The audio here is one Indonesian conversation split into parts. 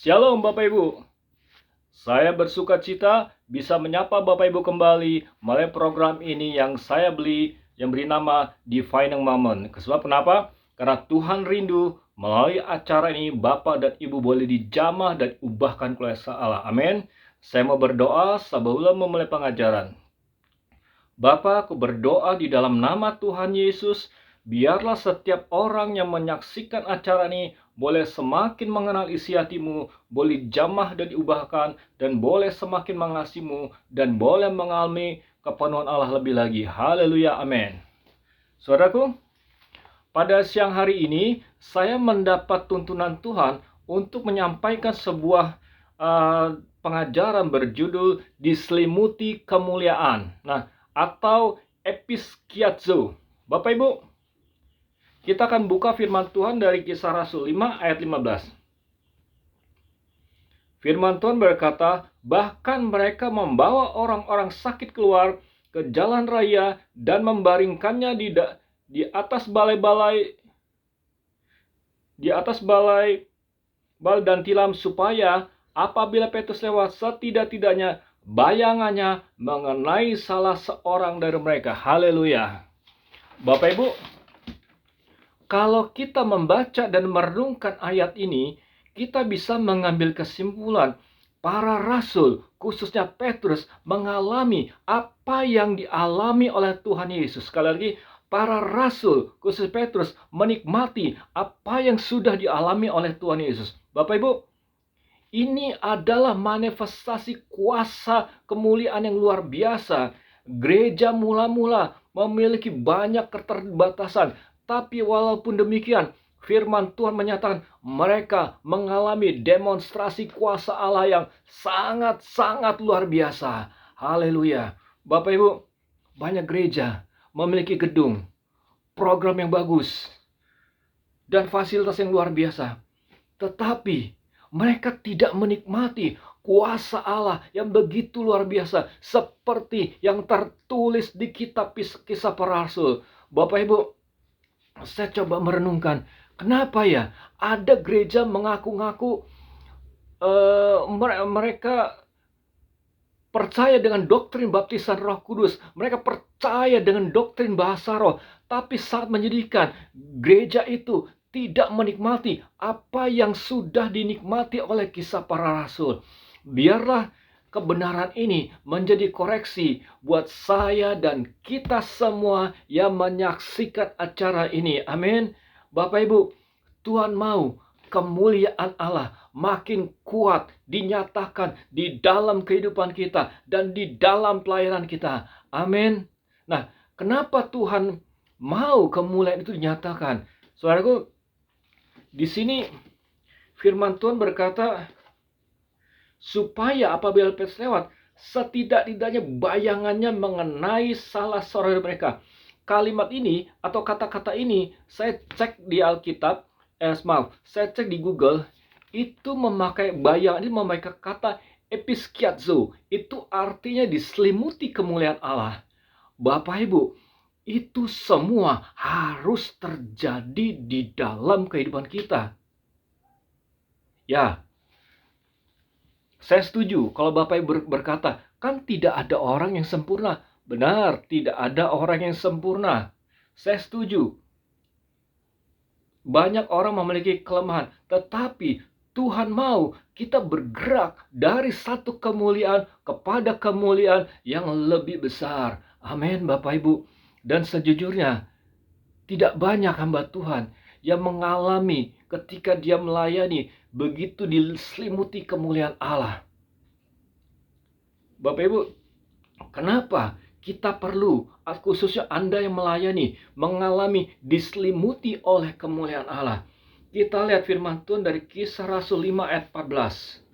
Shalom Bapak Ibu. Saya bersuka cita bisa menyapa Bapak Ibu kembali melalui program ini yang saya beli yang beri nama Defining Moment. Sebab kenapa? Karena Tuhan rindu melalui acara ini Bapak dan Ibu boleh dijamah dan ubahkan kuasa Allah. Amin. Saya mau berdoa sebelum memulai pengajaran. Bapa, aku berdoa di dalam nama Tuhan Yesus, biarlah setiap orang yang menyaksikan acara ini boleh semakin mengenal isi hatimu, boleh jamah dan diubahkan, dan boleh semakin mengasihimu, dan boleh mengalami kepenuhan Allah lebih lagi. Haleluya, amin. Saudaraku, pada siang hari ini, saya mendapat tuntunan Tuhan untuk menyampaikan sebuah pengajaran berjudul Diselimuti Kemuliaan. Atau episkiazo. Bapak Ibu, kita akan buka firman Tuhan dari Kisah Rasul 5 ayat 15. Firman Tuhan berkata, bahkan mereka membawa orang-orang sakit keluar ke jalan raya dan membaringkannya di atas balai-balai dan tilam, supaya apabila Petrus lewat, setidak-tidaknya bayangannya mengenai salah seorang dari mereka. Haleluya. Bapak Ibu, kalau kita membaca dan merenungkan ayat ini, kita bisa mengambil kesimpulan para rasul, khususnya Petrus, mengalami apa yang dialami oleh Tuhan Yesus. Sekali lagi, para rasul, khusus Petrus, menikmati apa yang sudah dialami oleh Tuhan Yesus. Bapak Ibu, ini adalah manifestasi kuasa kemuliaan yang luar biasa. Gereja mula-mula memiliki banyak keterbatasan, tapi walaupun demikian, firman Tuhan menyatakan mereka mengalami demonstrasi kuasa Allah yang sangat-sangat luar biasa. Haleluya. Bapak Ibu, banyak gereja memiliki gedung, program yang bagus, dan fasilitas yang luar biasa. Tetapi mereka tidak menikmati kuasa Allah yang begitu luar biasa, seperti yang tertulis di kitab Kisah Para Rasul. Bapak Ibu, saya coba merenungkan, kenapa ya ada gereja mengaku-ngaku mereka percaya dengan doktrin baptisan Roh Kudus, mereka percaya dengan doktrin bahasa roh, tapi saat menyedihkan, gereja itu tidak menikmati apa yang sudah dinikmati oleh Kisah Para Rasul. Biarlah kebenaran ini menjadi koreksi buat saya dan kita semua yang menyaksikan acara ini. Amin. Bapak Ibu, Tuhan mau kemuliaan Allah makin kuat dinyatakan di dalam kehidupan kita dan di dalam pelayanan kita. Amin. Nah, kenapa Tuhan mau kemuliaan itu dinyatakan? Saudaraku, di sini firman Tuhan berkata, supaya apabila Petrus lewat, setidak-tidaknya bayangannya mengenai salah seorang dari mereka. Kalimat ini atau kata-kata ini saya cek di Alkitab, saya cek di Google, itu memakai bayangan, ini memakai kata episkiazo. Itu artinya diselimuti kemuliaan Allah. Bapak Ibu, itu semua harus terjadi di dalam kehidupan kita. Ya, saya setuju kalau Bapak Ibu berkata, kan tidak ada orang yang sempurna. Benar, tidak ada orang yang sempurna. Saya setuju. Banyak orang memiliki kelemahan, tetapi Tuhan mau kita bergerak dari satu kemuliaan kepada kemuliaan yang lebih besar. Amin, Bapak Ibu. Dan sejujurnya, tidak banyak hamba Tuhan yang mengalami ketika dia melayani begitu diselimuti kemuliaan Allah. Bapak Ibu, kenapa kita perlu, khususnya Anda yang melayani, mengalami diselimuti oleh kemuliaan Allah? Kita lihat firman Tuhan dari Kisah Rasul 5 ayat 14.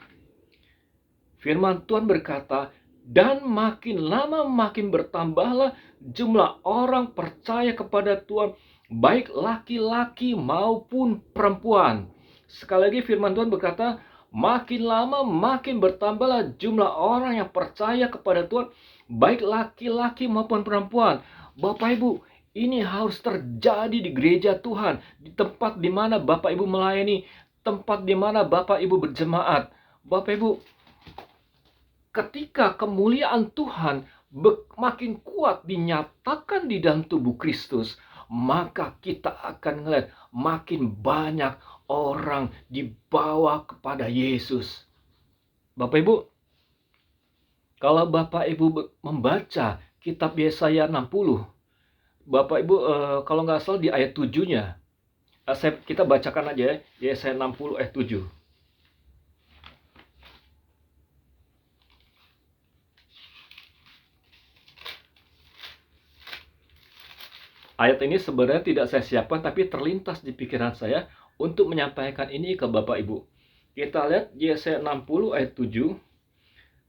Firman Tuhan berkata, dan makin lama makin bertambahlah jumlah orang percaya kepada Tuhan, baik laki-laki maupun perempuan. Sekali lagi firman Tuhan berkata, makin lama makin bertambahlah jumlah orang yang percaya kepada Tuhan, baik laki-laki maupun perempuan. Bapak Ibu, ini harus terjadi di gereja Tuhan, di tempat di mana Bapak Ibu melayani. tempat di mana Bapak Ibu berjemaat. Bapak Ibu, ketika kemuliaan Tuhan makin kuat dinyatakan di dalam tubuh Kristus, maka kita akan melihat makin banyak orang dibawa kepada Yesus. Bapak Ibu, kalau Bapak Ibu membaca kitab Yesaya 60, Bapak Ibu kalau nggak salah di ayat 7-nya, kita bacakan aja ya, Yesaya 60 ayat 7. Ayat ini sebenarnya tidak saya siapkan, tapi terlintas di pikiran saya untuk menyampaikan ini ke Bapak Ibu. Kita lihat Yesaya 60 ayat 7.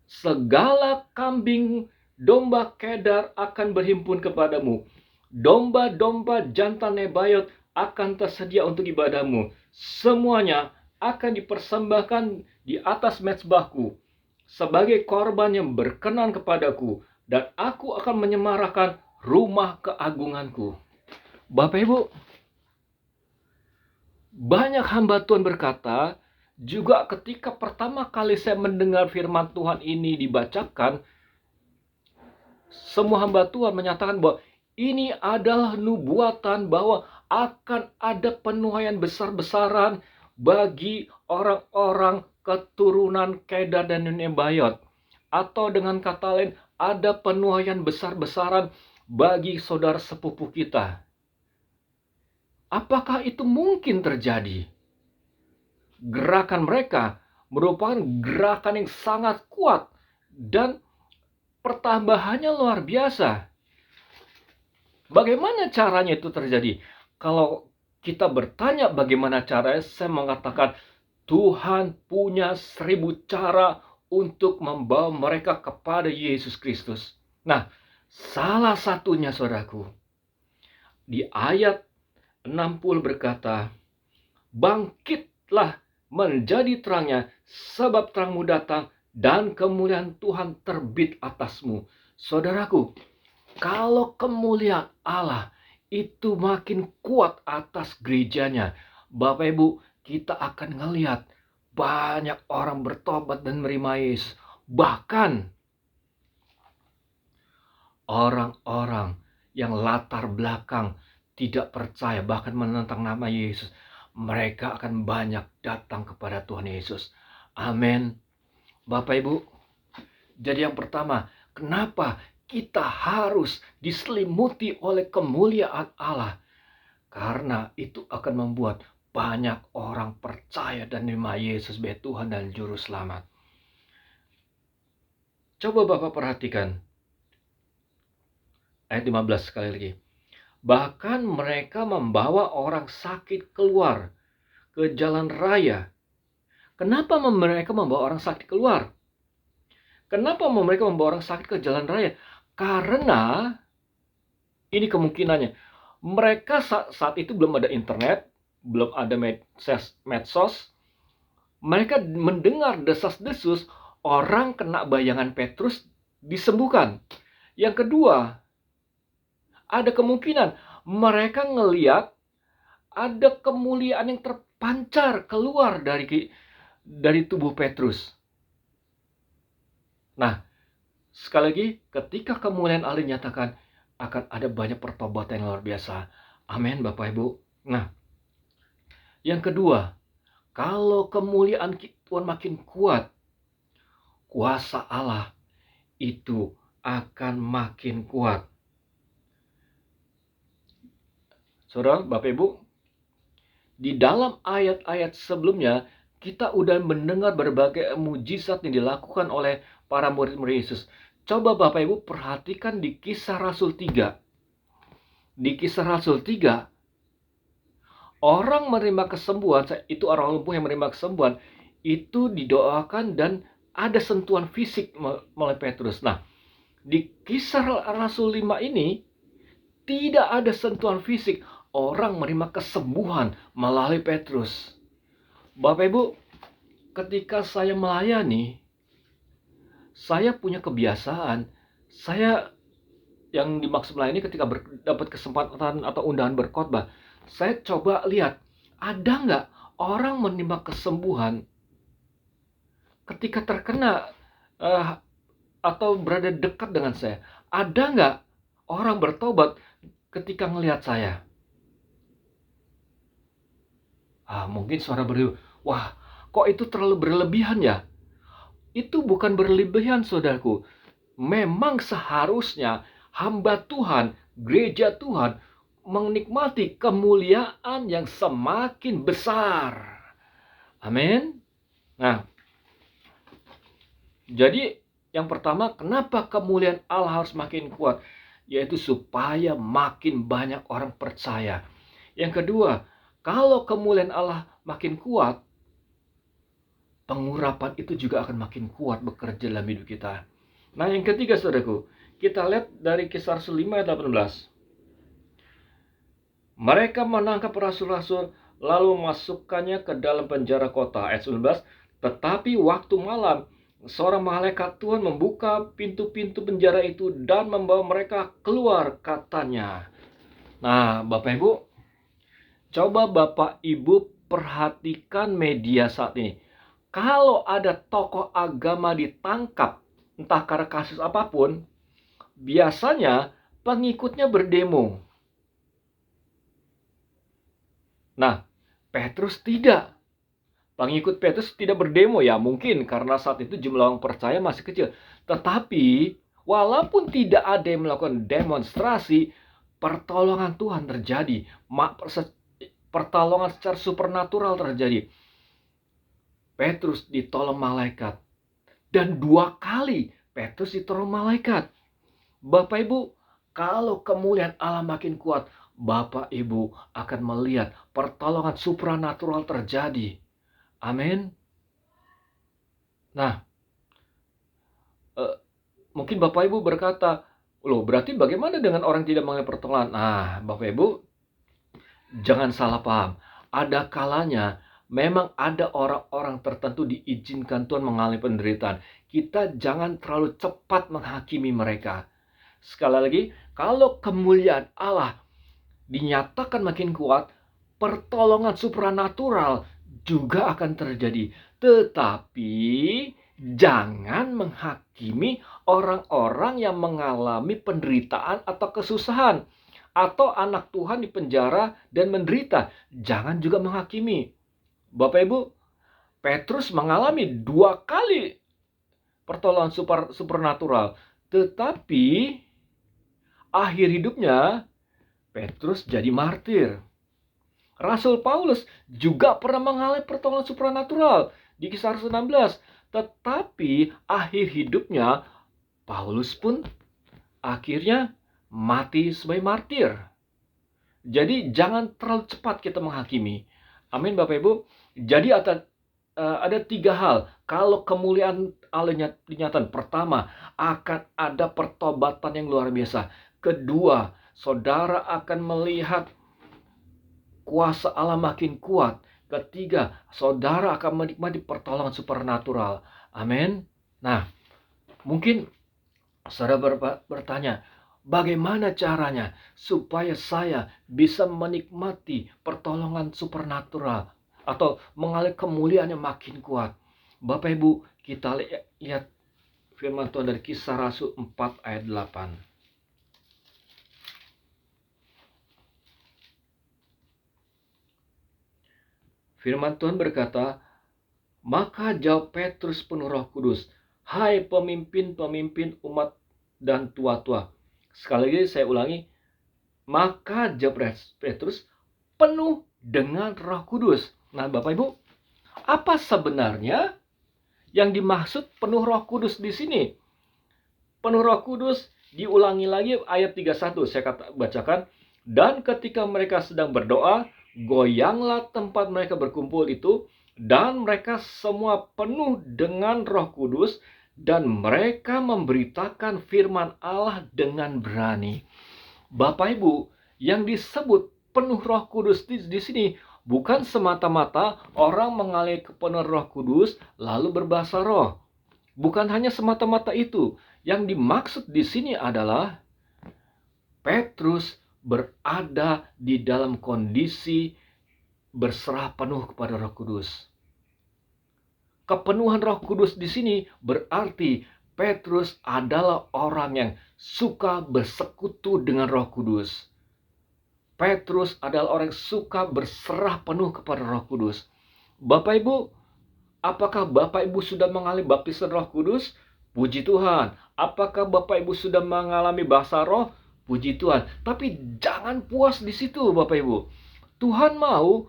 Segala kambing domba Kedar akan berhimpun kepadamu. Domba-domba jantan Nebayot akan tersedia untuk ibadahmu. Semuanya akan dipersembahkan di atas mezbahku sebagai korban yang berkenan kepadaku, dan aku akan menyemarakan rumah keagunganku. Bapak Ibu, banyak hamba Tuhan berkata, juga ketika pertama kali saya mendengar firman Tuhan ini dibacakan, semua hamba Tuhan menyatakan bahwa ini adalah nubuatan bahwa akan ada penuaian besar-besaran bagi orang-orang keturunan Kedar dan Nebayot. Atau dengan kata lain, ada penuaian besar-besaran bagi saudara sepupu kita. Apakah itu mungkin terjadi? Gerakan mereka merupakan gerakan yang sangat kuat dan pertambahannya luar biasa. Bagaimana caranya itu terjadi? Kalau kita bertanya bagaimana caranya, saya mengatakan Tuhan punya 1000 cara untuk membawa mereka kepada Yesus Kristus. Nah, salah satunya saudaraku, di ayat 60 berkata, bangkitlah menjadi terangnya, sebab terangmu datang dan kemuliaan Tuhan terbit atasmu. Saudaraku, kalau kemuliaan Allah itu makin kuat atas gerejanya, Bapak Ibu, kita akan ngelihat banyak orang bertobat dan menerima Yesus. Bahkan orang-orang yang latar belakang tidak percaya, bahkan menentang nama Yesus, mereka akan banyak datang kepada Tuhan Yesus. Amin. Bapak Ibu, jadi yang pertama, kenapa kita harus diselimuti oleh kemuliaan Allah? Karena itu akan membuat banyak orang percaya dan menerima Yesus sebagai Tuhan dan Juru Selamat. Coba Bapak perhatikan ayat 15 sekali lagi. Bahkan mereka membawa orang sakit keluar ke jalan raya. Kenapa mereka membawa orang sakit keluar? Kenapa mereka membawa orang sakit ke jalan raya? Karena ini kemungkinannya. Mereka saat itu belum ada internet, belum ada medsos. Mereka mendengar desas-desus orang kena bayangan Petrus disembuhkan. Yang kedua, ada kemungkinan mereka ngelihat ada kemuliaan yang terpancar keluar dari tubuh Petrus. Nah, sekali lagi, ketika kemuliaan Allah dinyatakan, akan ada banyak pertobatan yang luar biasa. Amin, Bapak Ibu. Nah, yang kedua, kalau kemuliaan Tuhan makin kuat, kuasa Allah itu akan makin kuat. Saudara, Bapak Ibu, di dalam ayat-ayat sebelumnya, kita udah mendengar berbagai mujizat yang dilakukan oleh para murid-murid Yesus. Coba Bapak Ibu perhatikan di Kisah Rasul 3. Di Kisah Rasul 3, orang menerima kesembuhan, itu orang lumpuh yang menerima kesembuhan, itu didoakan dan ada sentuhan fisik oleh Petrus. Nah, di Kisah Rasul 5 ini, tidak ada sentuhan fisik. Orang menerima kesembuhan melalui Petrus. Bapak Ibu, ketika saya melayani, saya punya kebiasaan, saya yang dimaksud melayani ketika dapat kesempatan atau undangan berkhotbah, saya coba lihat, ada nggak orang menerima kesembuhan ketika terkena atau berada dekat dengan saya? Ada nggak orang bertobat ketika melihat saya? Mungkin suara wah, kok itu terlalu berlebihan ya? Itu bukan berlebihan, saudaraku. Memang seharusnya hamba Tuhan, gereja Tuhan, menikmati kemuliaan yang semakin besar. Amin. Nah, jadi yang pertama, kenapa kemuliaan Allah harus makin kuat? Yaitu supaya makin banyak orang percaya. Yang kedua, kalau kemuliaan Allah makin kuat, pengurapan itu juga akan makin kuat bekerja dalam hidup kita. Nah, yang ketiga, saudaraku, kita lihat dari Kisah Rasul 5 ayat 18. Mereka menangkap rasul-rasul lalu memasukkannya ke dalam penjara kota. Ayat 19. Tetapi waktu malam, seorang malaikat Tuhan membuka pintu-pintu penjara itu dan membawa mereka keluar, katanya. Nah, Bapak Ibu, coba Bapak Ibu perhatikan media saat ini. Kalau ada tokoh agama ditangkap, entah karena kasus apapun, biasanya pengikutnya berdemo. Nah, Petrus tidak. Pengikut Petrus tidak berdemo, ya mungkin karena saat itu jumlah orang percaya masih kecil. Tetapi walaupun tidak ada yang melakukan demonstrasi, pertolongan Tuhan terjadi. Pertolongan secara supernatural terjadi. Petrus ditolong malaikat. Dan 2 kali Petrus ditolong malaikat. Bapak Ibu, kalau kemuliaan Allah makin kuat, Bapak Ibu akan melihat pertolongan supranatural terjadi. Amin. Nah, mungkin Bapak Ibu berkata, loh berarti bagaimana dengan orang tidak mengalami pertolongan? Nah, Bapak Ibu, jangan salah paham. Ada kalanya memang ada orang-orang tertentu diizinkan Tuhan mengalami penderitaan. Kita jangan terlalu cepat menghakimi mereka. Sekali lagi, kalau kemuliaan Allah dinyatakan makin kuat, pertolongan supranatural juga akan terjadi. Tetapi jangan menghakimi orang-orang yang mengalami penderitaan atau kesusahan. Atau anak Tuhan di penjara dan menderita. Jangan juga menghakimi. Bapak Ibu, Petrus mengalami 2 kali pertolongan supernatural. Tetapi akhir hidupnya Petrus jadi martir. Rasul Paulus juga pernah mengalami pertolongan supranatural di Kisah Rasul 16. Tetapi akhir hidupnya Paulus pun akhirnya mati sebagai martir. Jadi jangan terlalu cepat kita menghakimi. Amin Bapak Ibu. Jadi ada 3 hal. Kalau kemuliaan Allah dinyatakan, pertama, akan ada pertobatan yang luar biasa. Kedua, saudara akan melihat kuasa Allah makin kuat. Ketiga, saudara akan menikmati pertolongan supernatural. Amin. Nah, mungkin saudara bertanya, bagaimana caranya supaya saya bisa menikmati pertolongan supernatural atau mengalami kemuliaan yang makin kuat? Bapak Ibu, kita lihat firman Tuhan dari Kisah Rasul 4 ayat 8. Firman Tuhan berkata, maka jawab Petrus penuh Roh Kudus, hai pemimpin-pemimpin umat dan tua-tua. Sekali lagi saya ulangi, maka jawab Petrus penuh dengan Roh Kudus. Nah, Bapak Ibu, apa sebenarnya yang dimaksud penuh Roh Kudus di sini? Penuh Roh Kudus diulangi lagi ayat 31, saya bacakan. Dan ketika mereka sedang berdoa, goyanglah tempat mereka berkumpul itu, dan mereka semua penuh dengan Roh Kudus, dan mereka memberitakan firman Allah dengan berani. Bapak Ibu, yang disebut penuh Roh Kudus di sini bukan semata-mata orang mengalami kepenuhan Roh Kudus lalu berbahasa roh. Bukan hanya semata-mata itu. Yang dimaksud di sini adalah Petrus berada di dalam kondisi berserah penuh kepada Roh Kudus. Kepenuhan Roh Kudus di sini berarti Petrus adalah orang yang suka bersekutu dengan Roh Kudus. Petrus adalah orang yang suka berserah penuh kepada Roh Kudus. Bapak Ibu, apakah Bapak Ibu sudah mengalami baptisan Roh Kudus? Puji Tuhan. Apakah Bapak Ibu sudah mengalami bahasa roh? Puji Tuhan. Tapi jangan puas di situ, Bapak Ibu. Tuhan mau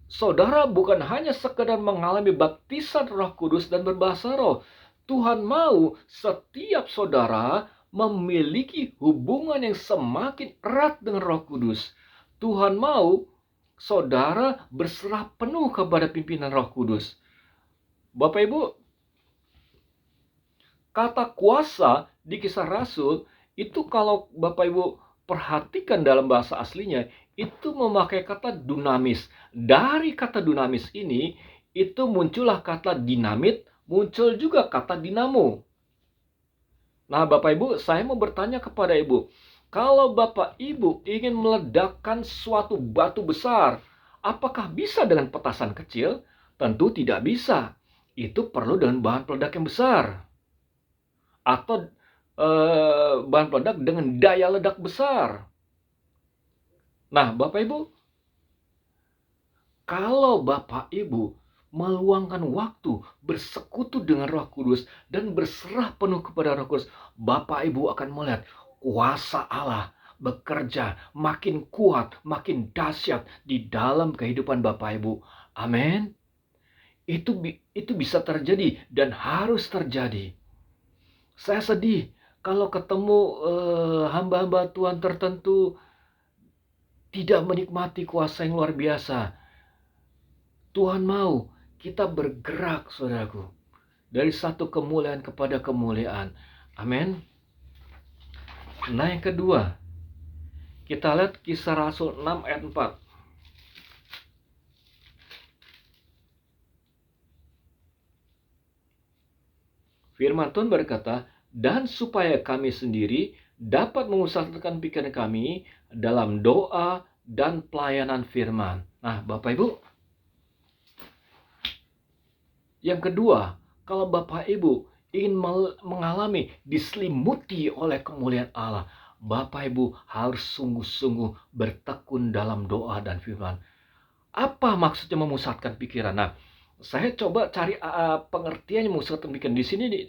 saudara bukan hanya sekedar mengalami baptisan Roh Kudus dan berbahasa roh. Tuhan mau setiap saudara memiliki hubungan yang semakin erat dengan Roh Kudus. Tuhan mau saudara berserah penuh kepada pimpinan Roh Kudus. Bapak Ibu, kata kuasa di Kisah Rasul itu kalau Bapak Ibu perhatikan dalam bahasa aslinya itu memakai kata dunamis. Dari kata dunamis ini itu muncullah kata dinamit, muncul juga kata dinamo. Nah, Bapak Ibu, saya mau bertanya kepada Ibu, kalau Bapak Ibu ingin meledakkan suatu batu besar, apakah bisa dengan petasan kecil? Tentu tidak bisa. Itu perlu dengan bahan peledak yang besar. Atau bahan peledak dengan daya ledak besar. Nah, Bapak Ibu, kalau Bapak Ibu meluangkan waktu bersekutu dengan Roh Kudus dan berserah penuh kepada Roh Kudus, Bapak Ibu akan melihat kuasa Allah bekerja makin kuat, makin dahsyat di dalam kehidupan Bapak Ibu. Amin. Itu bisa terjadi dan harus terjadi. Saya sedih kalau ketemu hamba-hamba Tuhan tertentu tidak menikmati kuasa yang luar biasa. Tuhan mau kita bergerak, saudaraku, dari satu kemuliaan kepada kemuliaan. Amin. Nah, yang kedua, kita lihat Kisah Rasul 6 ayat 4. Firman Tuhan berkata, dan supaya kami sendiri dapat memusatkan pikiran kami dalam doa dan pelayanan firman. Nah, Bapak Ibu, yang kedua, kalau Bapak Ibu ingin mengalami diselimuti oleh kemuliaan Allah, Bapak Ibu harus sungguh-sungguh bertekun dalam doa dan firman. Apa maksudnya memusatkan pikiran? Nah, saya coba cari pengertian memusatkan pikiran. Di sini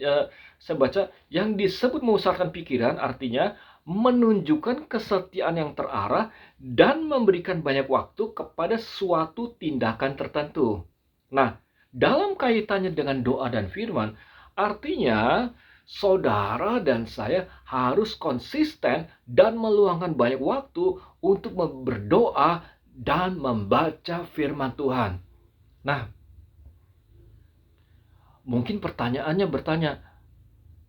saya baca yang disebut memusatkan pikiran artinya menunjukkan kesetiaan yang terarah dan memberikan banyak waktu kepada suatu tindakan tertentu. Nah, dalam kaitannya dengan doa dan firman, artinya saudara dan saya harus konsisten dan meluangkan banyak waktu untuk berdoa dan membaca firman Tuhan. Nah, mungkin pertanyaannya bertanya,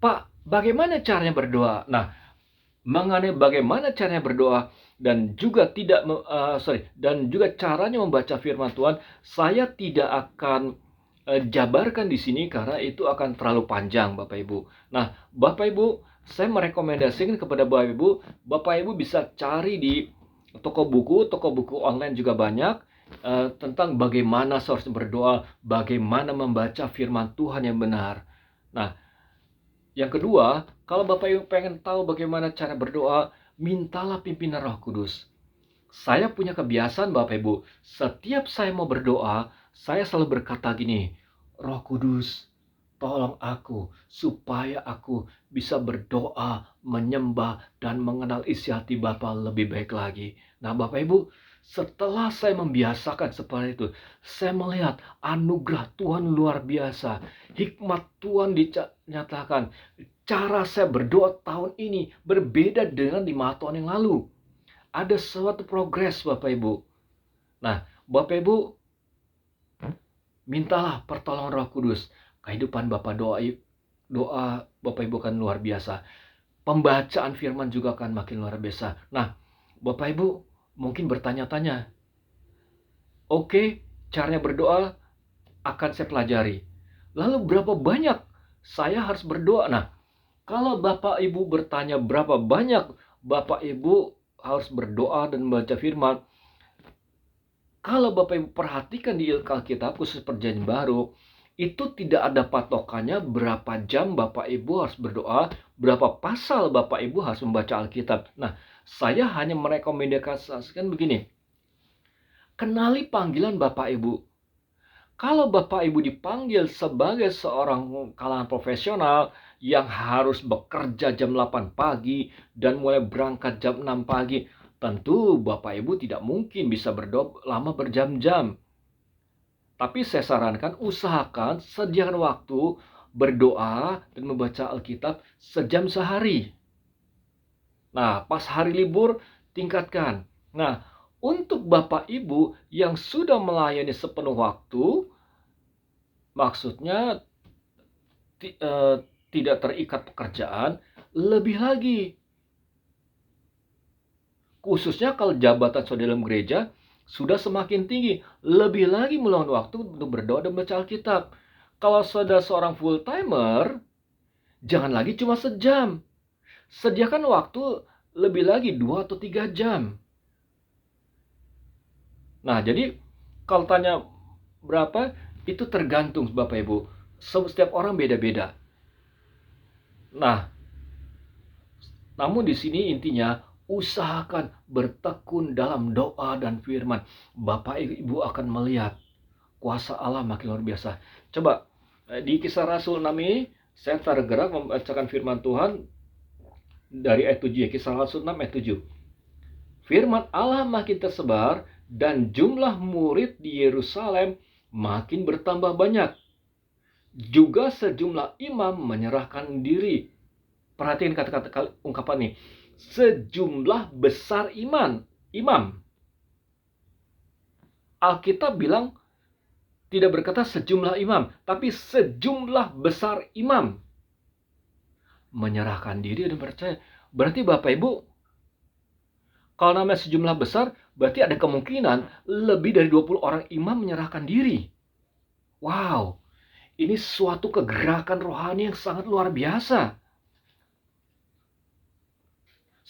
Pak, bagaimana caranya berdoa? Nah, mengenai bagaimana caranya berdoa dan juga caranya membaca firman Tuhan, saya tidak akan jabarkan di sini karena itu akan terlalu panjang, Bapak Ibu. Nah, Bapak Ibu, saya merekomendasikan kepada Bapak Ibu bisa cari di toko buku online juga banyak tentang bagaimana seharusnya berdoa, bagaimana membaca firman Tuhan yang benar. Nah, yang kedua, kalau Bapak Ibu pengen tahu bagaimana cara berdoa, mintalah pimpinan Roh Kudus. Saya punya kebiasaan, Bapak Ibu, setiap saya mau berdoa, saya selalu berkata gini, Roh Kudus, tolong aku supaya aku bisa berdoa, menyembah, dan mengenal isi hati Bapa lebih baik lagi. Nah, Bapak Ibu, setelah saya membiasakan seperti itu, saya melihat anugerah Tuhan luar biasa. Hikmat Tuhan dinyatakan. Cara saya berdoa tahun ini berbeda dengan 5 tahun yang lalu. Ada suatu progres, Bapak Ibu. Nah, Bapak Ibu, mintalah pertolongan Roh Kudus. Kehidupan Bapak doa Bapak Ibu akan luar biasa. Pembacaan firman juga akan makin luar biasa. Nah, Bapak Ibu mungkin bertanya-tanya, oke, caranya berdoa akan saya pelajari. Lalu berapa banyak saya harus berdoa? Nah, kalau Bapak Ibu bertanya berapa banyak Bapak Ibu harus berdoa dan membaca firman, Kalau Bapak Ibu perhatikan di Alkitab khusus Perjanjian Baru, itu tidak ada patokannya berapa jam Bapak Ibu harus berdoa, berapa pasal Bapak Ibu harus membaca Alkitab. Nah, saya hanya merekomendasikan begini. Kenali panggilan Bapak Ibu. Kalau Bapak Ibu dipanggil sebagai seorang kalangan profesional yang harus bekerja jam 8 pagi dan mulai berangkat jam 6 pagi, tentu Bapak Ibu tidak mungkin bisa berdoa lama berjam-jam. Tapi saya sarankan usahakan sediakan waktu berdoa dan membaca Alkitab sejam sehari. Nah, pas hari libur tingkatkan. Nah, untuk Bapak Ibu yang sudah melayani sepenuh waktu, maksudnya tidak terikat pekerjaan, lebih lagi. Khususnya kalau jabatan saudara dalam gereja sudah semakin tinggi, lebih lagi meluangkan waktu untuk berdoa dan baca Alkitab. Kalau saudara seorang full timer, jangan lagi cuma sejam. Sediakan waktu lebih lagi 2 atau 3 jam. Nah, jadi kalau tanya berapa, itu tergantung Bapak Ibu. Setiap orang beda-beda. Nah, namun di sini intinya usahakan bertekun dalam doa dan firman. Bapak Ibu akan melihat kuasa Allah makin luar biasa. Coba di Kisah Rasul 6 ini saya tergerak membacakan firman Tuhan dari ayat 7 ya. Kisah Rasul 6 ayat 7. Firman Allah makin tersebar dan jumlah murid di Yerusalem makin bertambah banyak. Juga sejumlah imam menyerahkan diri. Perhatikan kata-kata ungkapan ini. Sejumlah besar imam. Alkitab bilang tidak berkata sejumlah imam, tapi sejumlah besar imam menyerahkan diri dan percaya. Berarti Bapak Ibu, kalau namanya sejumlah besar, berarti ada kemungkinan lebih dari 20 orang imam menyerahkan diri. Wow, ini suatu kegerakan rohani yang sangat luar biasa.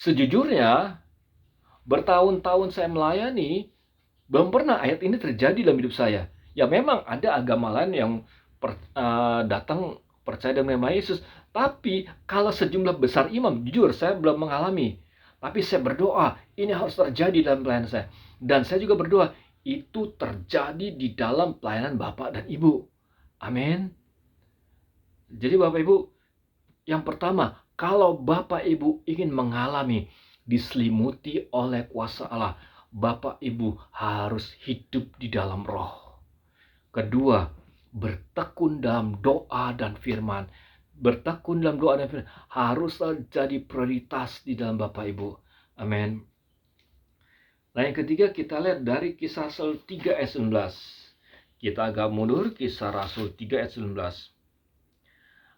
Sejujurnya, bertahun-tahun saya melayani, belum pernah ayat ini terjadi dalam hidup saya. Ya memang ada agama lain yang datang percaya dengan nama Yesus. Tapi kalau sejumlah besar imam, jujur saya belum mengalami. Tapi saya berdoa, ini harus terjadi dalam pelayanan saya. Dan saya juga berdoa, itu terjadi di dalam pelayanan Bapak dan Ibu. Amin. Jadi Bapak Ibu, yang pertama, kalau Bapak Ibu ingin mengalami diselimuti oleh kuasa Allah, Bapak Ibu harus hidup di dalam roh. Kedua, bertekun dalam doa dan firman. Bertekun dalam doa dan firman haruslah jadi prioritas di dalam Bapak Ibu. Amin. Nah, yang ketiga kita lihat dari Kisah Rasul 3 ayat 19. Kita agak mundur, Kisah Rasul 3 ayat 19.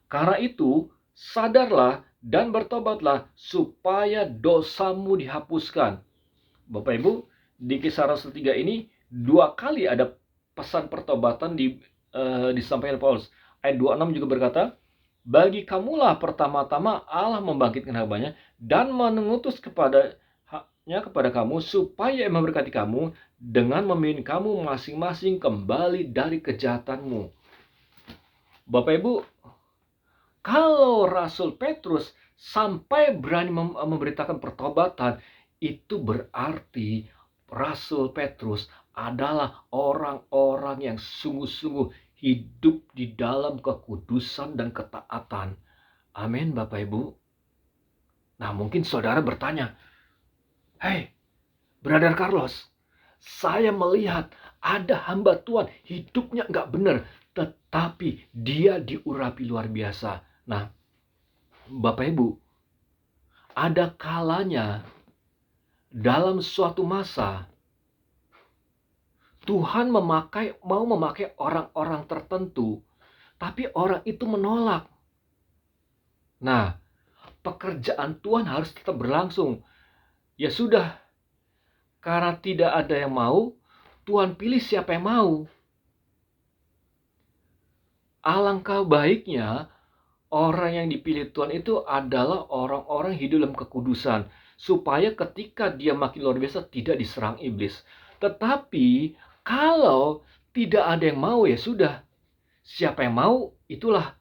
Karena itu, sadarlah dan bertobatlah supaya dosamu dihapuskan. Bapak Ibu, di Kisah Rasul 3 ini 2 kali ada pesan pertobatan disampaikan Paulus. Ayat 26 juga berkata, bagi kamulah pertama-tama Allah membangkitkan hambanya dan mengutus kepada kamu supaya memberkati kamu dengan membimbing kamu masing-masing kembali dari kejahatanmu. Bapak Ibu, kalau Rasul Petrus sampai berani memberitakan pertobatan, itu berarti Rasul Petrus adalah orang-orang yang sungguh-sungguh hidup di dalam kekudusan dan ketaatan. Amin, Bapak Ibu. Nah, mungkin saudara bertanya, "Hei, Brother Carlos, saya melihat ada hamba Tuhan hidupnya nggak benar, tetapi dia diurapi luar biasa." Nah, Bapak Ibu, ada kalanya dalam suatu masa Tuhan mau memakai orang-orang tertentu, tapi orang itu menolak. Nah, pekerjaan Tuhan harus tetap berlangsung. Ya sudah, karena tidak ada yang mau, Tuhan pilih siapa yang mau. Alangkah baiknya orang yang dipilih Tuhan itu adalah orang-orang hidup dalam kekudusan, supaya ketika dia makin luar biasa tidak diserang iblis. Tetapi kalau tidak ada yang mau, ya sudah. Siapa yang mau, itulah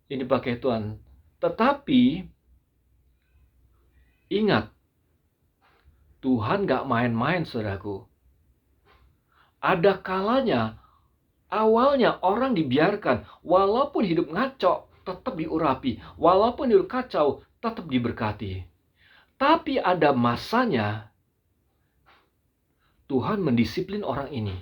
ini pakai Tuhan. Tetapi ingat, Tuhan gak main-main, saudaraku. Ada kalanya, awalnya orang dibiarkan, walaupun hidup ngaco, tetap diurapi. Walaupun hidup kacau, tetap diberkati. Tapi ada masanya, Tuhan mendisiplin orang ini.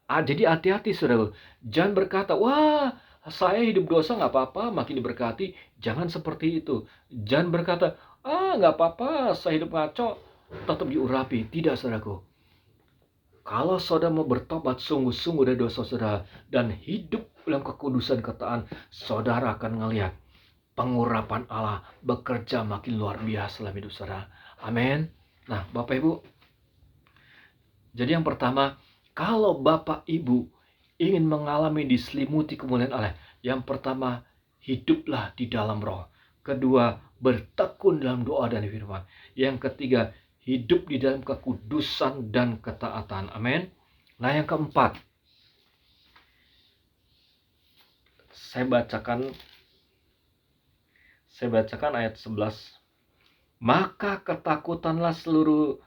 Jadi hati-hati, saudara. Jangan berkata, wah, saya hidup dosa nggak apa-apa, makin diberkati. Jangan seperti itu. Jangan berkata, nggak apa-apa, saya hidup ngaco, tetap diurapi. Tidak, saudaraku. Kalau saudara mau bertobat sungguh-sungguh dari dosa saudara dan hidup dalam kekudusan ketaatan, saudara akan melihat pengurapan Allah bekerja makin luar biasa dalam hidup saudara. Amin. Nah, Bapak Ibu, jadi yang pertama, kalau Bapak Ibu ingin mengalami diselimuti kemuliaan Allah, yang pertama, hiduplah di dalam roh. Kedua, bertekun dalam doa dan firman. Yang ketiga, hidup di dalam kekudusan dan ketaatan. Amin. Nah, yang keempat, saya bacakan ayat 11. Maka ketakutanlah seluruh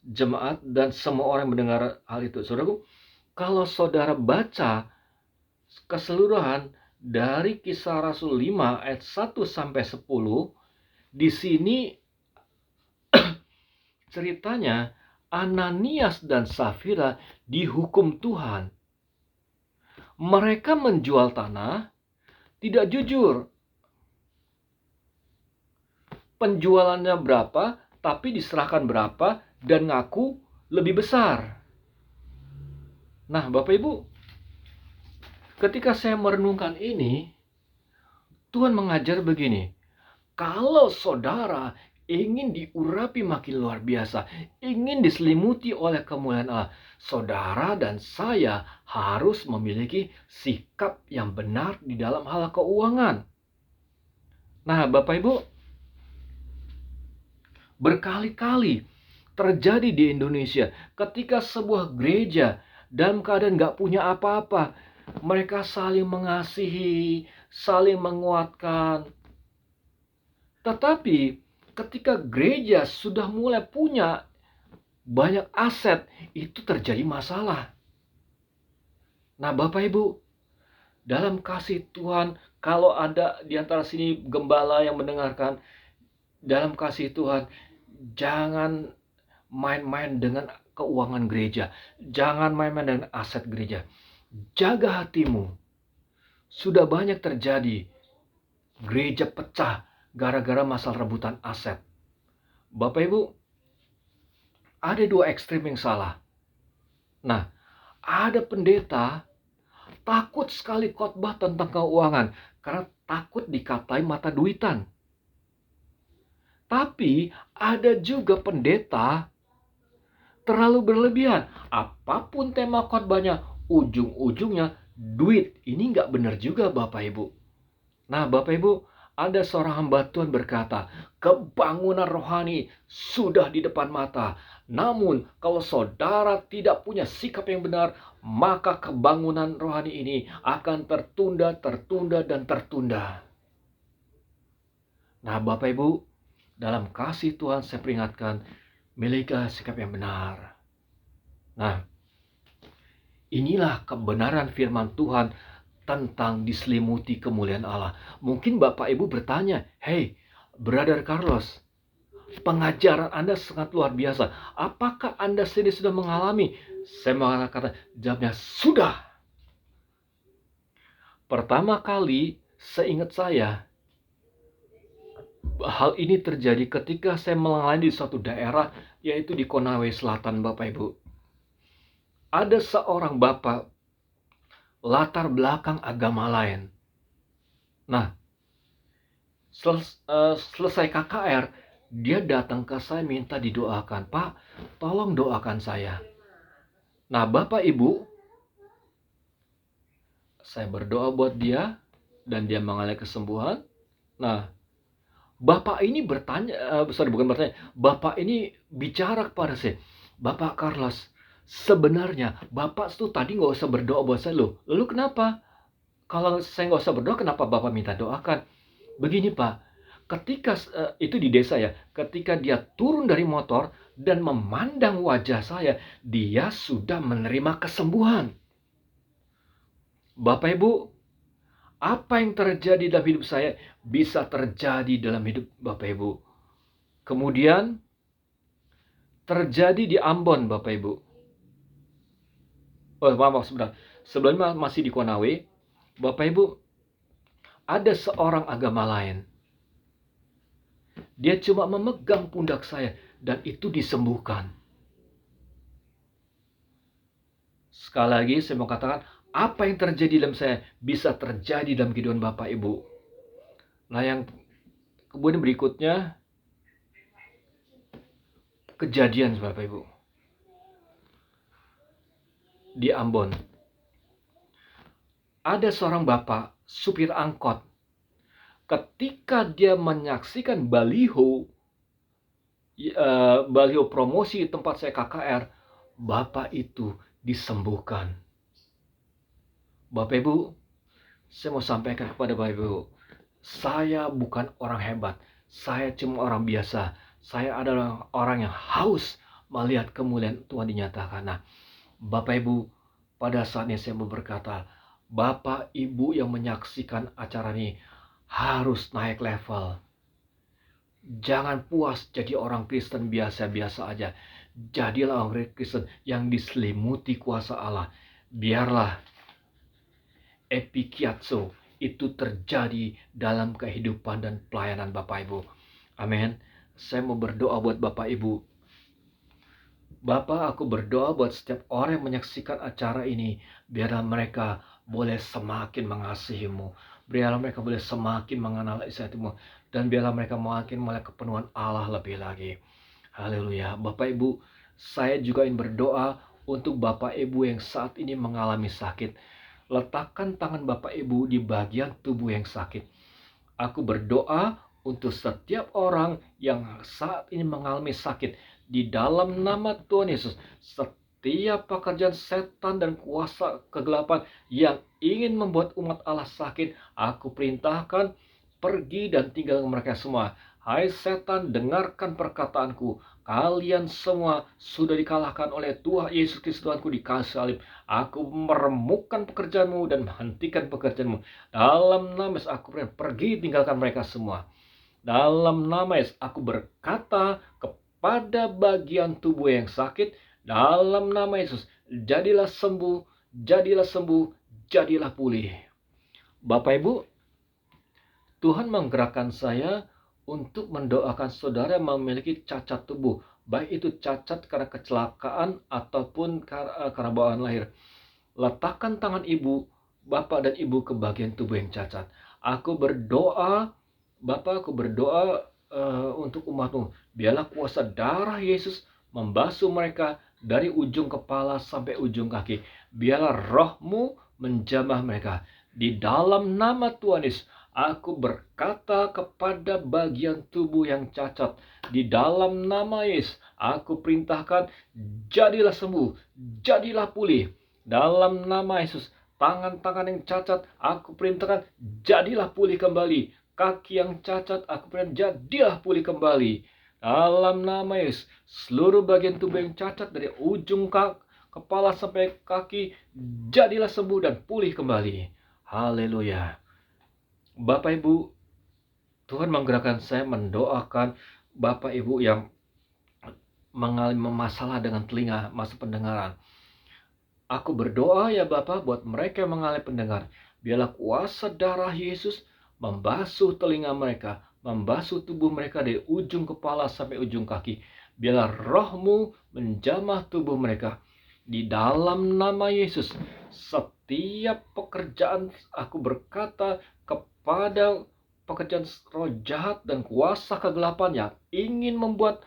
jemaat dan semua orang mendengar hal itu. Saudaraku, kalau saudara baca keseluruhan dari Kisah Rasul 5 ayat 1 sampai 10, di sini ceritanya Ananias dan Safira dihukum Tuhan. Mereka menjual tanah tidak jujur. Penjualannya berapa, tapi diserahkan berapa, dan ngaku lebih besar. Nah, Bapak Ibu, ketika saya merenungkan ini, Tuhan mengajar begini. Kalau saudara ingin diurapi makin luar biasa, ingin diselimuti oleh kemuliaan Allah, saudara dan saya harus memiliki sikap yang benar di dalam hal keuangan. Nah, Bapak Ibu, berkali-kali terjadi di Indonesia ketika sebuah gereja dalam keadaan gak punya apa-apa, mereka saling mengasihi, saling menguatkan. Tetapi ketika gereja sudah mulai punya banyak aset, itu terjadi masalah. Nah, Bapak Ibu, dalam kasih Tuhan, kalau ada di antara sini gembala yang mendengarkan, dalam kasih Tuhan, jangan main-main dengan keuangan gereja. Jangan main-main dengan aset gereja. Jaga hatimu. Sudah banyak terjadi gereja pecah gara-gara masalah rebutan aset. Bapak Ibu, ada dua ekstrim yang salah. Nah, ada pendeta takut sekali khotbah tentang keuangan karena takut dikatai mata duitan. Tapi ada juga pendeta terlalu berlebihan. Apapun tema khotbahnya, ujung-ujungnya duit. Ini nggak benar juga, Bapak Ibu. Nah, Bapak Ibu, ada seorang hamba Tuhan berkata, kebangunan rohani sudah di depan mata. Namun, kalau saudara tidak punya sikap yang benar, maka kebangunan rohani ini akan tertunda, dan tertunda. Nah, Bapak Ibu, dalam kasih Tuhan saya peringatkan, milikilah sikap yang benar. Nah, inilah kebenaran firman Tuhan tentang diselimuti kemuliaan Allah. Mungkin Bapak Ibu bertanya, hey, Brother Carlos, pengajaran Anda sangat luar biasa. Apakah Anda sendiri sudah mengalami? Saya mengatakan, jawabnya sudah. Pertama kali, seingat saya, hal ini terjadi ketika saya melayani di suatu daerah, yaitu di Konawe Selatan, Bapak Ibu. Ada seorang bapak latar belakang agama lain. Nah, selesai KKR, dia datang ke saya minta didoakan. Pak, tolong doakan saya. Nah, Bapak Ibu, saya berdoa buat dia dan dia mengalami kesembuhan. Nah, Bapak ini Bapak ini bicara kepada saya, Bapak Carlos, Sebenarnya Bapak tuh tadi nggak usah berdoa buat saya loh. Lalu kenapa? Kalau saya nggak usah berdoa, kenapa Bapak minta doakan? Begini Pak, ketika itu di desa ya, ketika dia turun dari motor dan memandang wajah saya, dia sudah menerima kesembuhan. Bapak Ibu, apa yang terjadi dalam hidup saya bisa terjadi dalam hidup Bapak Ibu. Kemudian terjadi di Ambon Bapak Ibu. Oh, maaf sebentar. Sebelumnya masih di Konawe, Bapak Ibu, ada seorang agama lain. Dia cuma memegang pundak saya dan itu disembuhkan. Sekali lagi saya mau katakan, apa yang terjadi dalam saya bisa terjadi dalam kehidupan Bapak Ibu. Nah, yang kemudian berikutnya, kejadian Bapak Ibu di Ambon. Ada seorang bapak supir angkot. Ketika dia menyaksikan baliho promosi di tempat saya KKR, bapak itu disembuhkan. Bapak Ibu, saya mau sampaikan kepada Bapak Ibu, saya bukan orang hebat, saya cuma orang biasa. Saya adalah orang yang haus melihat kemuliaan Tuhan dinyatakan. Nah, Bapak Ibu, pada saatnya saya mau berkata, Bapak Ibu yang menyaksikan acara ini harus naik level. Jangan puas jadi orang Kristen biasa-biasa aja. Jadilah orang Kristen yang diselimuti kuasa Allah. Biarlah epikiatso itu terjadi dalam kehidupan dan pelayanan Bapak Ibu. Amin. Saya mau berdoa buat Bapak Ibu. Bapak, aku berdoa buat setiap orang yang menyaksikan acara ini. Biarlah mereka boleh semakin mengasihimu. Biarlah mereka boleh semakin mengenal Isa-Mu. Dan biarlah mereka makin melihat kepenuhan Allah lebih lagi. Haleluya. Bapak Ibu, saya juga ingin berdoa untuk Bapak Ibu yang saat ini mengalami sakit. Letakkan tangan Bapak Ibu di bagian tubuh yang sakit. Aku berdoa untuk setiap orang yang saat ini mengalami sakit. Di dalam nama Tuhan Yesus, setiap pekerjaan setan dan kuasa kegelapan yang ingin membuat umat Allah sakit, aku perintahkan pergi dan tinggalkan mereka semua. Hai setan, dengarkan perkataanku. Kalian semua sudah dikalahkan oleh Tuhan Yesus Kristus Tuhanku di kayu salib. Aku meremukkan pekerjaanmu dan menghentikan pekerjaanmu. Dalam nama Yesus aku pergi tinggalkan mereka semua. Dalam nama Yesus aku berkata kepada bagian tubuh yang sakit, dalam nama Yesus jadilah sembuh, jadilah sembuh, jadilah pulih. Bapak Ibu, Tuhan menggerakkan saya untuk mendoakan saudara yang memiliki cacat tubuh, baik itu cacat karena kecelakaan ataupun karena bawaan lahir. Letakkan tangan ibu, bapak dan ibu ke bagian tubuh yang cacat. Aku berdoa, Bapak, aku berdoa untuk umatmu. Biarlah kuasa darah Yesus membasuh mereka dari ujung kepala sampai ujung kaki. Biarlah rohmu menjamah mereka. Di dalam nama Tuhan Yesus, aku berkata kepada bagian tubuh yang cacat. Di dalam nama Yesus, aku perintahkan, jadilah sembuh, jadilah pulih. Dalam nama Yesus, tangan-tangan yang cacat, aku perintahkan, jadilah pulih kembali. Kaki yang cacat, aku perintahkan, jadilah pulih kembali. Dalam nama Yesus, seluruh bagian tubuh yang cacat dari ujung kepala sampai kaki, jadilah sembuh dan pulih kembali. Haleluya. Bapak Ibu, Tuhan menggerakkan saya mendoakan Bapak Ibu yang mengalami masalah dengan telinga, masalah pendengaran. Aku berdoa ya Bapak buat mereka yang mengalami pendengar. Biarlah kuasa darah Yesus membasuh telinga mereka, membasuh tubuh mereka dari ujung kepala sampai ujung kaki. Biarlah rohmu menjamah tubuh mereka. Di dalam nama Yesus, setiap pekerjaan aku berkata kepada pekerjaan roh jahat dan kuasa kegelapan yang ingin membuat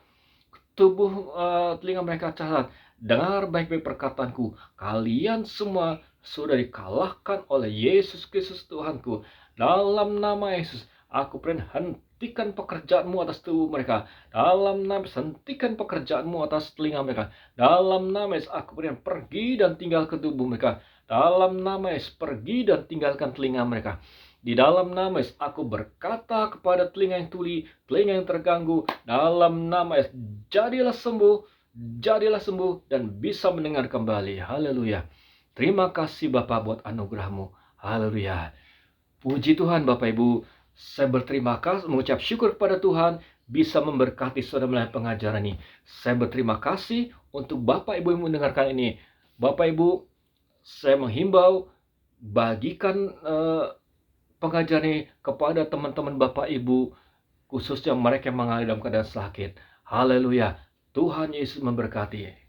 tubuh telinga mereka cacat. Dengar baik-baik perkataanku. Kalian semua sudah dikalahkan oleh Yesus Kristus Tuhanku. Dalam nama Yesus, Aku hentikan pekerjaanmu atas tubuh mereka. Dalam nama Yesus, hentikan pekerjaanmu atas telinga mereka. Dalam nama Yesus, aku pergi dan tinggalkan tubuh mereka. Dalam nama Yesus, pergi dan tinggalkan telinga mereka. Di dalam nama Yesus, aku berkata kepada telinga yang tuli, telinga yang terganggu, dalam nama Yesus, jadilah sembuh, dan bisa mendengar kembali. Haleluya. Terima kasih Bapak buat anugerah-Mu. Haleluya. Puji Tuhan Bapak Ibu. Saya berterima kasih, mengucap syukur kepada Tuhan bisa memberkati saudara melihat pengajaran ini. Saya berterima kasih untuk Bapak Ibu yang mendengarkan ini. Bapak Ibu, saya menghimbau bagikan pengajaran ini kepada teman-teman Bapak Ibu, khususnya mereka yang mengalami dalam keadaan sakit. Haleluya. Tuhan Yesus memberkati.